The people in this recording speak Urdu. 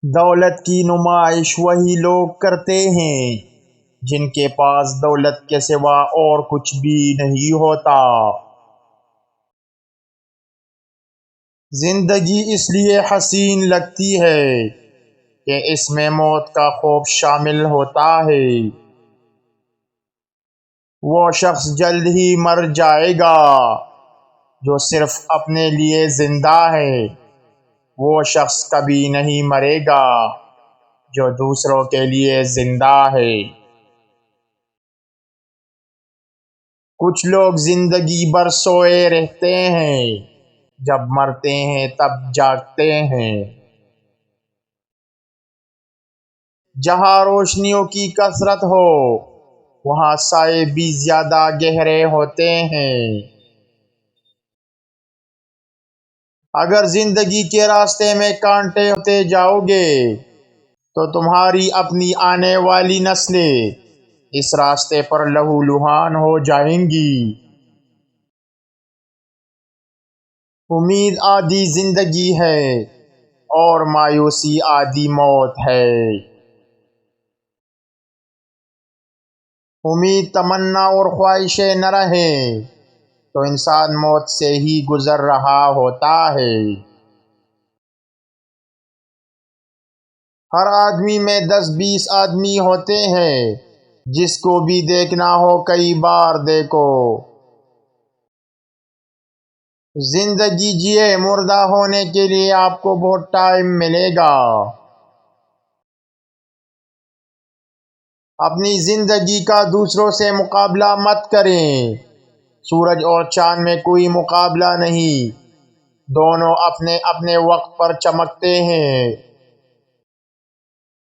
دولت کی نمائش وہی لوگ کرتے ہیں جن کے پاس دولت کے سوا اور کچھ بھی نہیں ہوتا۔ زندگی اس لیے حسین لگتی ہے کہ اس میں موت کا خوف شامل ہوتا ہے۔ وہ شخص جلد ہی مر جائے گا جو صرف اپنے لیے زندہ ہے۔ وہ شخص کبھی نہیں مرے گا جو دوسروں کے لیے زندہ ہے۔ کچھ لوگ زندگی بھر سوئے رہتے ہیں، جب مرتے ہیں تب جاگتے ہیں۔ جہاں روشنیوں کی کثرت ہو وہاں سائے بھی زیادہ گہرے ہوتے ہیں۔ اگر زندگی کے راستے میں کانٹے ہوتے جاؤ گے تو تمہاری اپنی آنے والی نسلیں اس راستے پر لہو لہان ہو جائیں گی۔ امید آدھی زندگی ہے اور مایوسی آدھی موت ہے۔ امید، تمنا اور خواہشیں نہ رہیں تو انسان موت سے ہی گزر رہا ہوتا ہے۔ ہر آدمی میں 10-20 آدمی ہوتے ہیں، جس کو بھی دیکھنا ہو کئی بار دیکھو۔ زندگی جیے، مردہ ہونے کے لیے آپ کو بہت ٹائم ملے گا۔ اپنی زندگی کا دوسروں سے مقابلہ مت کریں۔ سورج اور چاند میں کوئی مقابلہ نہیں، دونوں اپنے اپنے وقت پر چمکتے ہیں۔